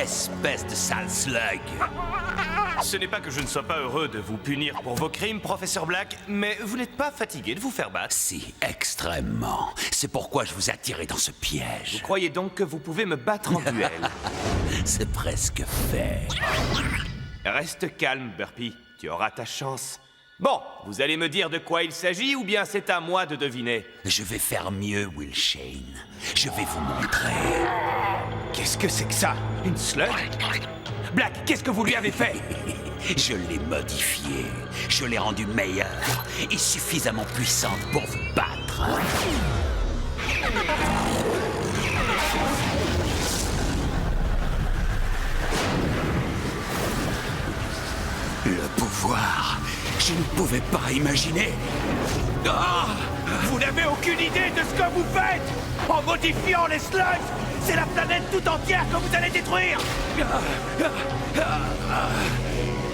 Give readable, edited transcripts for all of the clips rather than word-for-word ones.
espèce de sale slug. Ce n'est pas que je ne sois pas heureux de vous punir pour vos crimes, professeur Black, mais vous n'êtes pas fatigué de vous faire battre. Si, extrêmement. C'est pourquoi je vous ai attiré dans ce piège. Vous croyez donc que vous pouvez me battre en duel? C'est presque fait. Reste calme, Burpee. Tu auras ta chance. Bon, vous allez me dire de quoi il s'agit ou bien c'est à moi de deviner? Je vais faire mieux, Will Shane. Je vais vous montrer. Qu'est-ce que c'est que ça? Une slug? Black, qu'est-ce que vous lui avez fait? Je l'ai modifiée. Je l'ai rendue meilleure et suffisamment puissante pour vous battre. Le pouvoir, je ne pouvais pas imaginer. Ah! Vous n'avez aucune idée de ce que vous faites! En modifiant les slugs, c'est la planète tout entière que vous allez détruire!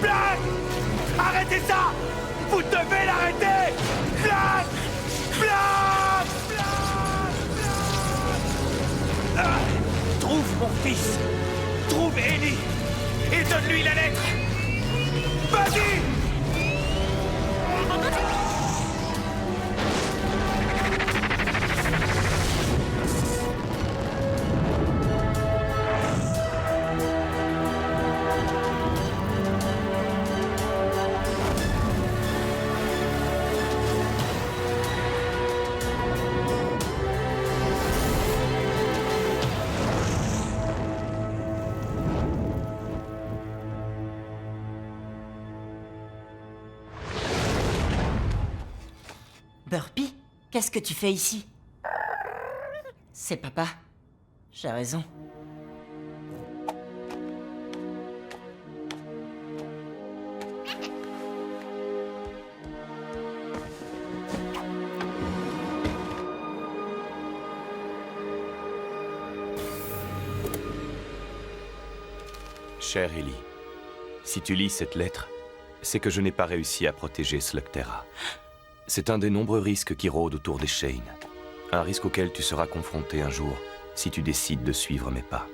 Black! Arrêtez ça! Vous devez l'arrêter! Black! Black! Trouve mon fils! Trouve Ellie! Et donne-lui la lettre! Vas-y! Burpee, qu'est-ce que tu fais ici? C'est papa. J'ai raison. Chère Ellie, si tu lis cette lettre, c'est que je n'ai pas réussi à protéger Slugterra. C'est un des nombreux risques qui rôdent autour des Shane. Un risque auquel tu seras confronté un jour si tu décides de suivre mes pas.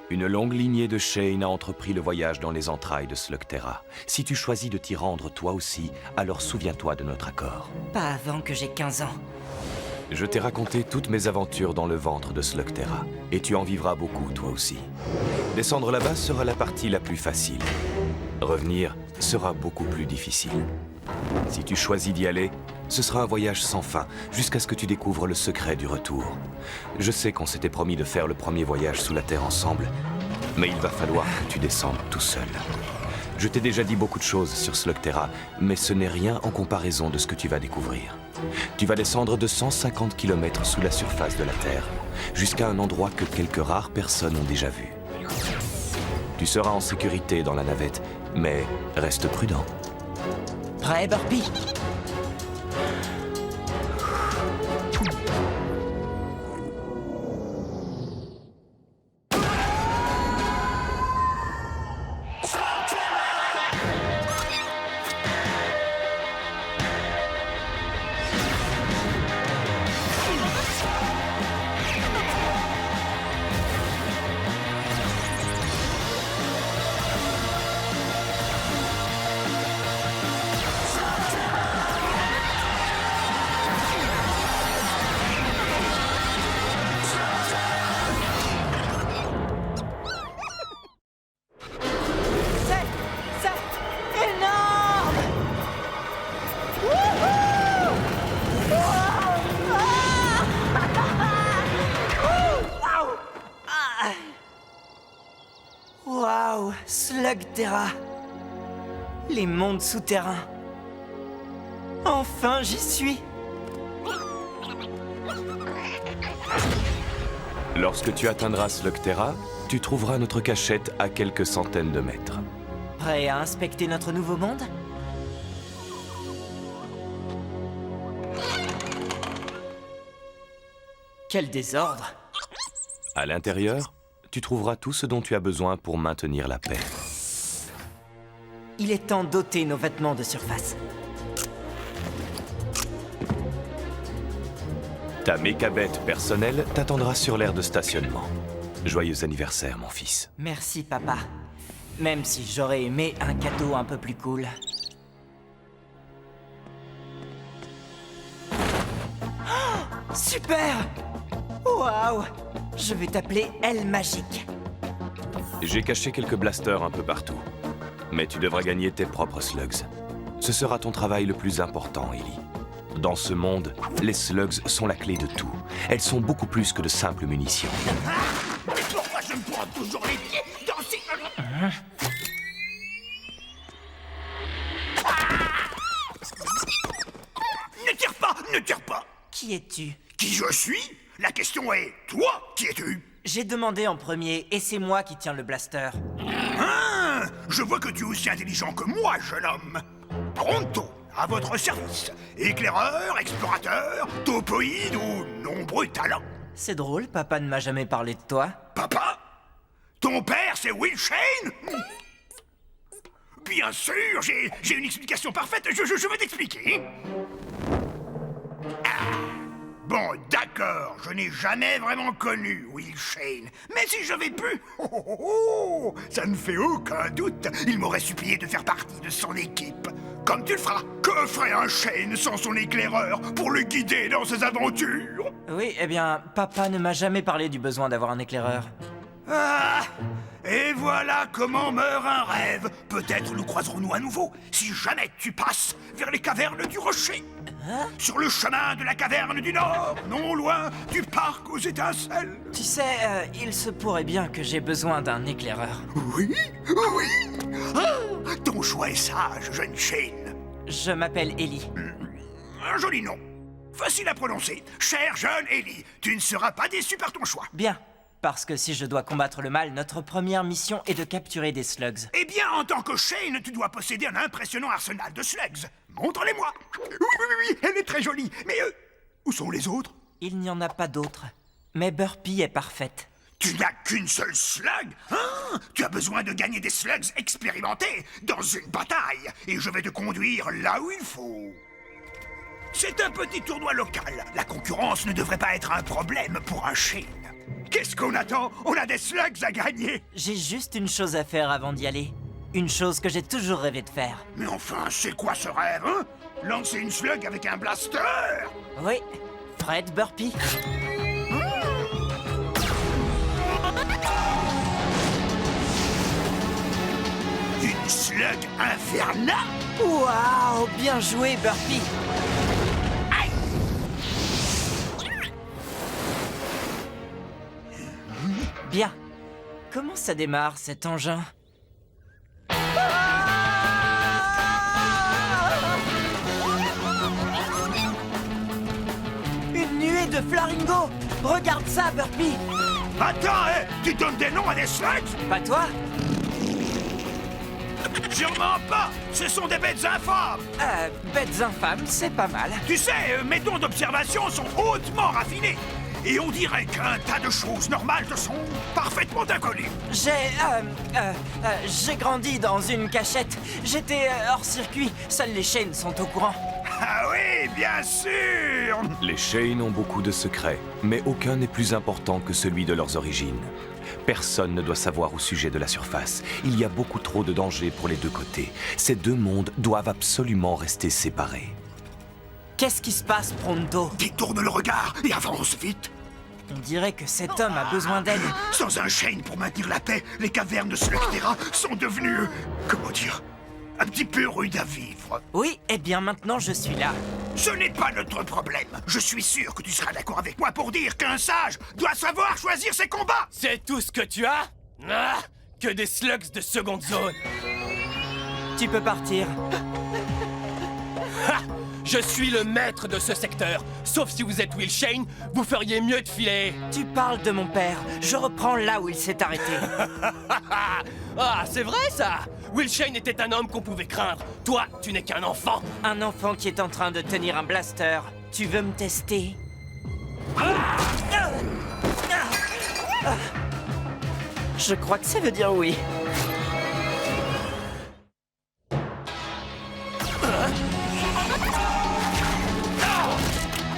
Une longue lignée de Shane a entrepris le voyage dans les entrailles de Slugterra. Si tu choisis de t'y rendre toi aussi, alors souviens-toi de notre accord. Pas avant que j'ai 15 ans. Je t'ai raconté toutes mes aventures dans le ventre de Slugterra, et tu en vivras beaucoup toi aussi. Descendre là-bas sera la partie la plus facile. Revenir sera beaucoup plus difficile. Si tu choisis d'y aller, ce sera un voyage sans fin, jusqu'à ce que tu découvres le secret du retour. Je sais qu'on s'était promis de faire le premier voyage sous la Terre ensemble, mais il va falloir que tu descendes tout seul. Je t'ai déjà dit beaucoup de choses sur Slugterra, mais ce n'est rien en comparaison de ce que tu vas découvrir. Tu vas descendre de 150 km sous la surface de la Terre, jusqu'à un endroit que quelques rares personnes ont déjà vu. Tu seras en sécurité dans la navette, mais reste prudent. Prêt, Burpee? Waouh, Slugterra. Les mondes souterrains. Enfin, j'y suis. Lorsque tu atteindras Slugterra, tu trouveras notre cachette à quelques centaines de mètres. Prêt à inspecter notre nouveau monde? Quel désordre! À l'intérieur, tu trouveras tout ce dont tu as besoin pour maintenir la paix. Il est temps d'ôter nos vêtements de surface. Ta mécabête personnelle t'attendra sur l'aire de stationnement. Joyeux anniversaire, mon fils. Merci, papa. Même si j'aurais aimé un cadeau un peu plus cool. Oh, super! Waouh! Je vais t'appeler Elle Magique. J'ai caché quelques blasters un peu partout. Mais tu devras gagner tes propres slugs. Ce sera ton travail le plus important, Ellie. Dans ce monde, les slugs sont la clé de tout. Elles sont beaucoup plus que de simples munitions. Mais pourquoi je me prends toujours les pieds dans ces... Ne tire pas! Ne tire pas! Qui es-tu? Qui je suis? La question est, toi, qui es-tu? J'ai demandé en premier et c'est moi qui tiens le blaster. Ah, je vois que tu es aussi intelligent que moi, jeune homme. Pronto, à votre service. Éclaireur, explorateur, topoïde ou nombreux talents. C'est drôle, papa ne m'a jamais parlé de toi. Papa? Ton père, c'est Will Shane? Bien sûr, j'ai une explication parfaite. Je vais t'expliquer. Bon, d'accord, je n'ai jamais vraiment connu Will Shane. Mais si j'avais pu, ça ne fait aucun doute, il m'aurait supplié de faire partie de son équipe. Comme tu le feras. Que ferait un Shane sans son éclaireur pour le guider dans ses aventures? Oui, eh bien, papa ne m'a jamais parlé du besoin d'avoir un éclaireur. Ah! Et voilà comment meurt un rêve. Peut-être nous croiserons-nous à nouveau, si jamais tu passes vers les cavernes du rocher. Sur le chemin de la caverne du Nord, non loin du parc aux étincelles. Tu sais, il se pourrait bien que j'ai besoin d'un éclaireur. Oui, oui. Ah, ton choix est sage, jeune Shane. Je m'appelle Ellie. Un joli nom. Facile à prononcer. Cher jeune Ellie, tu ne seras pas déçu par ton choix. Bien, parce que si je dois combattre le mal, notre première mission est de capturer des slugs. Eh bien, en tant que Shane, tu dois posséder un impressionnant arsenal de slugs. Montre-les-moi. Oui, elle est très jolie. Mais où sont les autres? Il n'y en a pas d'autres. Mais Burpee est parfaite. Tu n'as qu'une seule slug? Hein? Tu as besoin de gagner des slugs expérimentés dans une bataille. Et je vais te conduire là où il faut. C'est un petit tournoi local. La concurrence ne devrait pas être un problème pour un Shane. Qu'est-ce qu'on attend? On a des slugs à gagner. J'ai juste une chose à faire avant d'y aller. Une chose que j'ai toujours rêvé de faire. Mais enfin, c'est quoi ce rêve, hein? Lancer une slug avec un blaster? Oui, Fred Burpee. Une slug infernale? Waouh, bien joué Burpee. Aïe! Bien. Comment ça démarre cet engin? Une nuée de flamingo. Regarde ça, Burpee. Attends, tu donnes des noms à des slugs? Pas toi? Sûrement pas! Ce sont des bêtes infâmes! Bêtes infâmes, c'est pas mal. Tu sais, mes dons d'observation sont hautement raffinés. Et on dirait qu'un tas de choses normales te sont parfaitement inconnues. J'ai grandi dans une cachette. J'étais hors circuit. Seuls les Shane sont au courant. Ah oui, bien sûr! Les Shane ont beaucoup de secrets, mais aucun n'est plus important que celui de leurs origines. Personne ne doit savoir au sujet de la surface. Il y a beaucoup trop de dangers pour les deux côtés. Ces deux mondes doivent absolument rester séparés. Qu'est-ce qui se passe, Pronto? Détourne le regard et avance vite. On dirait que cet homme a besoin d'aide. Sans un Shane pour maintenir la paix, les cavernes de Slugterra sont devenues... comment dire? Un petit peu rudes à vivre. Oui, eh bien maintenant je suis là. Ce n'est pas notre problème. Je suis sûr que tu seras d'accord avec moi pour dire qu'un sage doit savoir choisir ses combats. C'est tout ce que tu as? Ah, que des slugs de seconde zone. Tu peux partir. Ha! Je suis le maître de ce secteur. Sauf si vous êtes Will Shane, vous feriez mieux de filer. Tu parles de mon père. Je reprends là où il s'est arrêté. Ah, c'est vrai ça! Will Shane était un homme qu'on pouvait craindre. Toi, tu n'es qu'un enfant. Un enfant qui est en train de tenir un blaster. Tu veux me tester? Je crois que ça veut dire oui.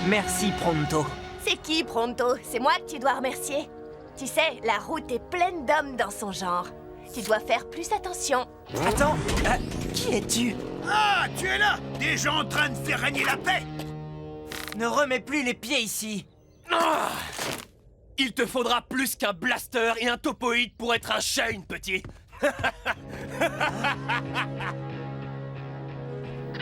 Merci, Pronto. C'est qui, Pronto? C'est moi que tu dois remercier. Tu sais, la route est pleine d'hommes dans son genre. Tu dois faire plus attention. Attends, qui es-tu? Ah, tu es là! Des gens en train de faire régner la paix! Ne remets plus les pieds ici. Ah, il te faudra plus qu'un blaster et un topoïde pour être un Shane, petit.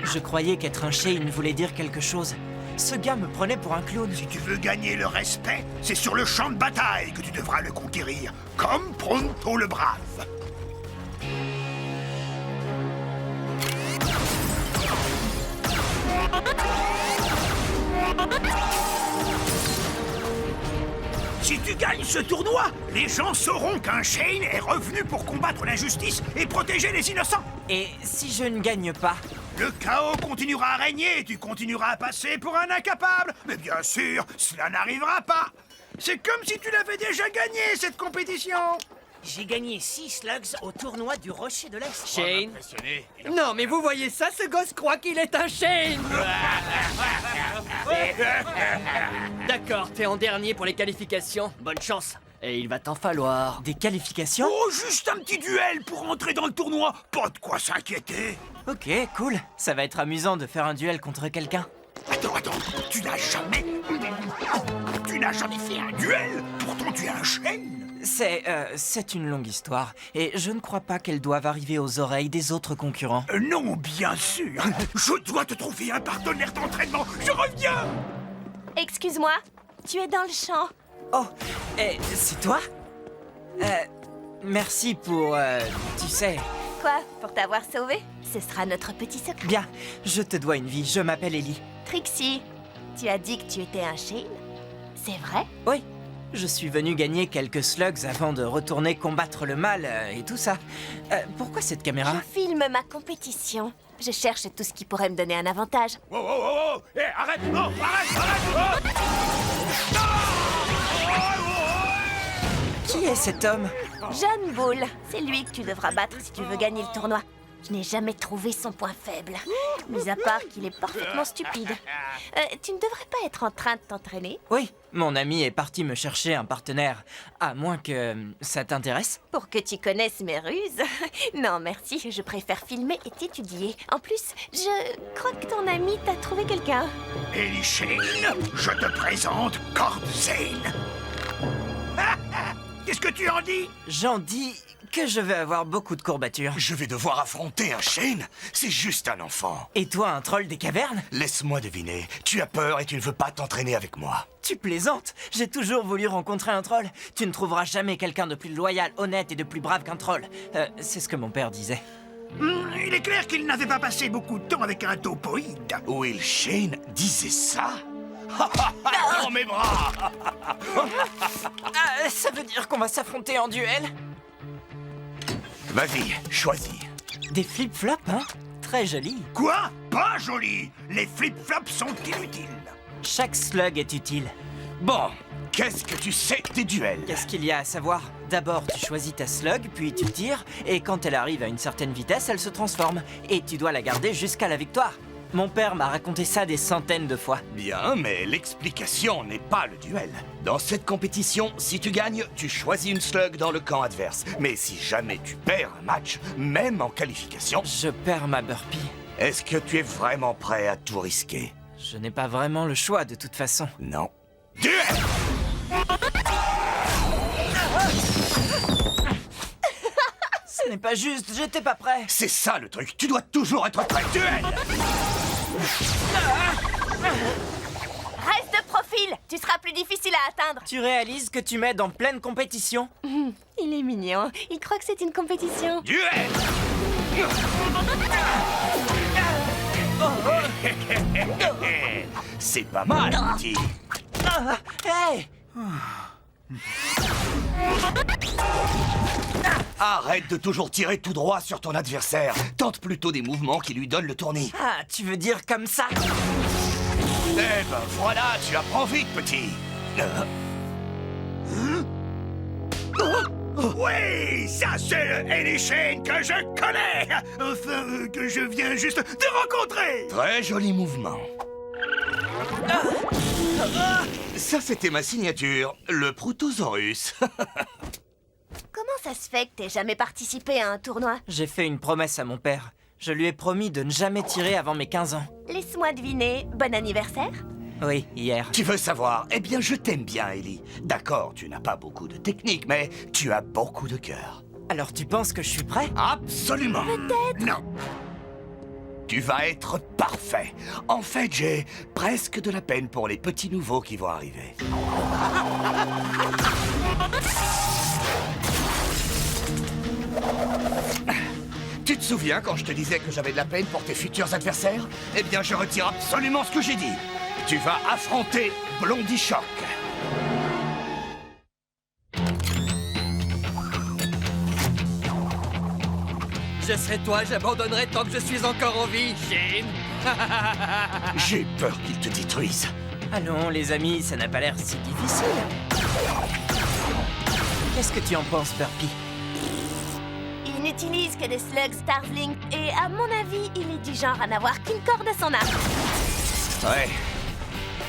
Je croyais qu'être un Shane voulait dire quelque chose. Ce gars me prenait pour un clown. Si tu veux gagner le respect, c'est sur le champ de bataille que tu devras le conquérir, comme Pronto le Brave. Si tu gagnes ce tournoi, les gens sauront qu'un Shane est revenu pour combattre l'injustice et protéger les innocents. Et si je ne gagne pas? Le chaos continuera à régner et tu continueras à passer pour un incapable. Mais bien sûr, cela n'arrivera pas. C'est comme si tu l'avais déjà gagné, cette compétition. J'ai gagné 6 slugs au tournoi du Rocher de l'Est. Shane? Non, mais vous voyez ça, ce gosse croit qu'il est un Shane. D'accord, t'es en dernier pour les qualifications. Bonne chance. Et il va t'en falloir. Des qualifications? Oh, juste un petit duel pour entrer dans le tournoi. Pas de quoi s'inquiéter. Ok, cool. Ça va être amusant de faire un duel contre quelqu'un. Attends, tu n'as jamais... Tu n'as jamais fait un duel? Pourtant, tu es un Shane. C'est une longue histoire, et je ne crois pas qu'elle doive arriver aux oreilles des autres concurrents. Non, bien sûr. Je dois te trouver un partenaire d'entraînement. Je reviens. Excuse-moi, tu es dans le champ. Oh, c'est toi? Merci pour, tu sais... Quoi, pour t'avoir sauvé? Ce sera notre petit secret. Bien, je te dois une vie, je m'appelle Ellie. Trixie, tu as dit que tu étais un Shane? C'est vrai? Oui, je suis venu gagner quelques slugs avant de retourner combattre le mal et tout ça. Pourquoi cette caméra? Je filme ma compétition. Je cherche tout ce qui pourrait me donner un avantage. Oh, oh, oh, oh. Eh, arrête, non, arrête, oh. Qui est cet homme? John Bull, c'est lui que tu devras battre si tu veux gagner le tournoi. Je n'ai jamais trouvé son point faible, mis à part qu'il est parfaitement stupide. Tu ne devrais pas être en train de t'entraîner? Oui, mon ami est parti me chercher un partenaire, à moins que ça t'intéresse. Pour que tu connaisses mes ruses? Non, merci, je préfère filmer et t'étudier. En plus, je crois que ton ami t'a trouvé quelqu'un. Ellie Shane, je te présente Cord Zane. Qu'est-ce que tu en dis? J'en dis que je vais avoir beaucoup de courbatures. Je vais devoir affronter un Shane? C'est juste un enfant. Et toi, un troll des cavernes? Laisse-moi deviner. Tu as peur et tu ne veux pas t'entraîner avec moi. Tu plaisantes? J'ai toujours voulu rencontrer un troll. Tu ne trouveras jamais quelqu'un de plus loyal, honnête et de plus brave qu'un troll. C'est ce que mon père disait. Il est clair qu'il n'avait pas passé beaucoup de temps avec un topoïde. Will Shane disait ça? Dans mes bras! Ça veut dire qu'on va s'affronter en duel? Vas-y, choisis. Des flip-flops, hein? Très joli. Quoi? Pas joli. Les flip-flops sont inutiles. Chaque slug est utile. Bon, qu'est-ce que tu sais des duels? Qu'est-ce qu'il y a à savoir? D'abord, tu choisis ta slug, puis tu tires, et quand elle arrive à une certaine vitesse, elle se transforme. Et tu dois la garder jusqu'à la victoire. Mon père m'a raconté ça des centaines de fois. Bien, mais l'explication n'est pas le duel. Dans cette compétition, si tu gagnes, tu choisis une slug dans le camp adverse. Mais si jamais tu perds un match, même en qualification... Je perds ma burpee. Est-ce que tu es vraiment prêt à tout risquer? Je n'ai pas vraiment le choix de toute façon. Non. Duel! Ce n'est pas juste, j'étais pas prêt. C'est ça le truc, tu dois toujours être prêt. Duel! Reste de profil, tu seras plus difficile à atteindre. Tu réalises que tu m'aides en pleine compétition? Il est mignon, il croit que c'est une compétition. Duel! C'est pas mal, petit. Hey! Arrête de toujours tirer tout droit sur ton adversaire. Tente plutôt des mouvements qui lui donnent le tournis. Ah, tu veux dire comme ça? Eh ben voilà, tu apprends vite, petit. Oui, ça c'est le Ellie Shane que je connais. Enfin, que je viens juste de rencontrer. Très joli mouvement. Ça, c'était ma signature, le Protosaurus. Comment ça se fait que t'aies jamais participé à un tournoi? J'ai fait une promesse à mon père. Je lui ai promis de ne jamais tirer avant mes 15 ans. Laisse-moi deviner, bon anniversaire? Oui, hier. Tu veux savoir? Eh bien, je t'aime bien, Ellie. D'accord, tu n'as pas beaucoup de technique, mais tu as beaucoup de cœur. Alors tu penses que je suis prêt? Absolument. Non. Tu vas être parfait. En fait, j'ai presque de la peine pour les petits nouveaux qui vont arriver. Tu te souviens quand je te disais que j'avais de la peine pour tes futurs adversaires? Eh bien, je retire absolument ce que j'ai dit. Tu vas affronter Blondie Shock. Je serai toi, j'abandonnerai tant que je suis encore en vie, Shane. J'ai peur qu'il te détruise. Allons, les amis, ça n'a pas l'air si difficile. Qu'est-ce que tu en penses, Burpee? Il n'utilise que des slugs Starzling et à mon avis, il est du genre à n'avoir qu'une corde à son arc. Ouais.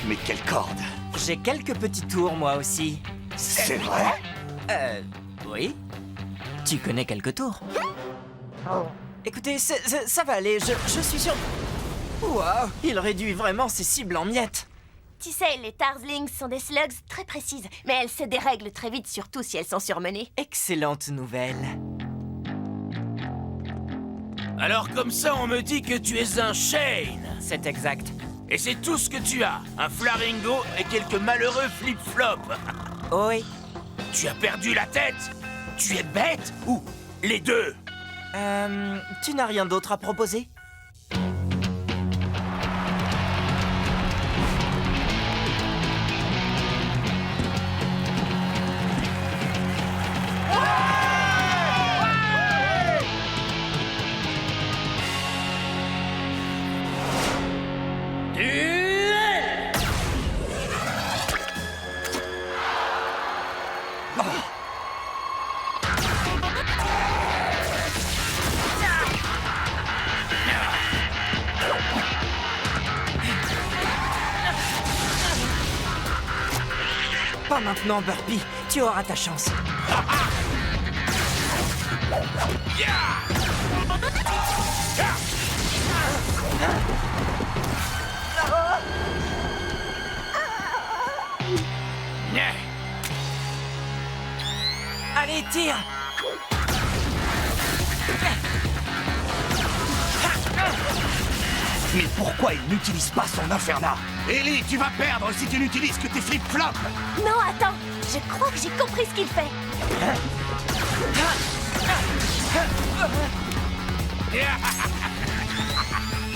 Mais quelle corde? J'ai quelques petits tours, moi aussi. C'est vrai? Oui. Tu connais quelques tours? Écoutez, ça va aller, je suis sûr... Waouh, il réduit vraiment ses cibles en miettes. Tu sais, les Tarzlings sont des slugs très précises, mais elles se dérèglent très vite, surtout si elles sont surmenées. Excellente nouvelle. Alors comme ça, on me dit que tu es un Shane. C'est exact. Et c'est tout ce que tu as. Un Flaringo et quelques malheureux flip-flops. Oh oui. Tu as perdu la tête? Tu es bête? Ou les deux? Tu n'as rien d'autre à proposer? Pas maintenant, Burpee. Tu auras ta chance. Allez, tire! Mais pourquoi il n'utilise pas son Infernat? Ellie, tu vas perdre si tu n'utilises que tes flip-flops. Non, attends, je crois que j'ai compris ce qu'il fait.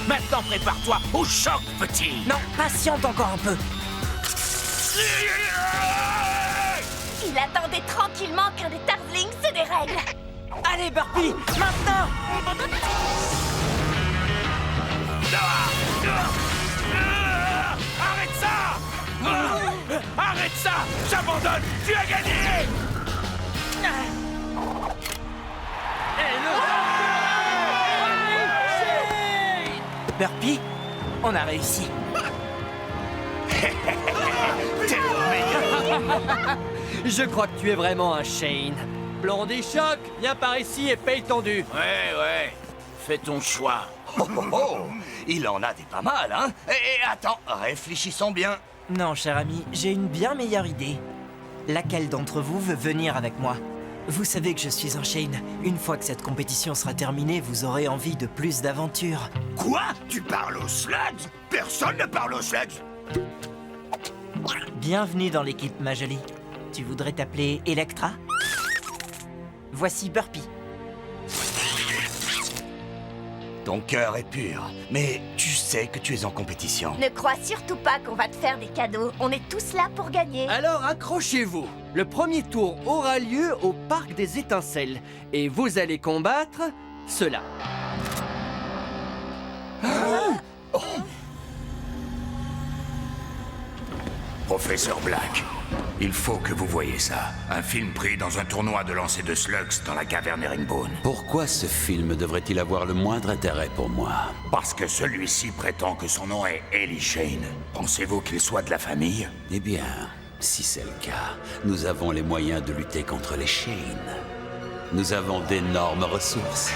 Maintenant, prépare-toi au choc, petit. Non, patiente encore un peu. Il attendait tranquillement qu'un des Tarzlings se dérègle. Allez, Burpee, maintenant! Arrête ça! Arrête ça! J'abandonne! Tu as gagné! Burpee, on a réussi. T'es le meilleur. Je crois que tu es vraiment un Shane. Blondie Shock, viens par ici et paye ton dû. Ouais. Fais ton choix. Oh, oh, oh. Il en a des pas mal, hein? Et attends, réfléchissons bien. Non, cher ami, j'ai une bien meilleure idée. Laquelle d'entre vous veut venir avec moi? Vous savez que je suis un Shane. Une fois que cette compétition sera terminée, vous aurez envie de plus d'aventures. Quoi? Tu parles aux slugs? Personne ne parle aux slugs. Bienvenue dans l'équipe, ma jolie. Tu voudrais t'appeler Electra? Voici Burpee. Ton cœur est pur, mais tu sais que tu es en compétition. Ne crois surtout pas qu'on va te faire des cadeaux. On est tous là pour gagner. Alors accrochez-vous. Le premier tour aura lieu au Parc des Étincelles. Et vous allez combattre cela. Professeur Black, Il faut que vous voyiez ça. Un film pris dans un tournoi de lancer de slugs dans la caverne Herringbone. Pourquoi ce film devrait-il avoir le moindre intérêt pour moi? Parce que celui-ci prétend que son nom est Ellie Shane. Pensez-vous qu'il soit de la famille? Eh bien, si c'est le cas, nous avons les moyens de lutter contre les Shane. Nous avons d'énormes ressources.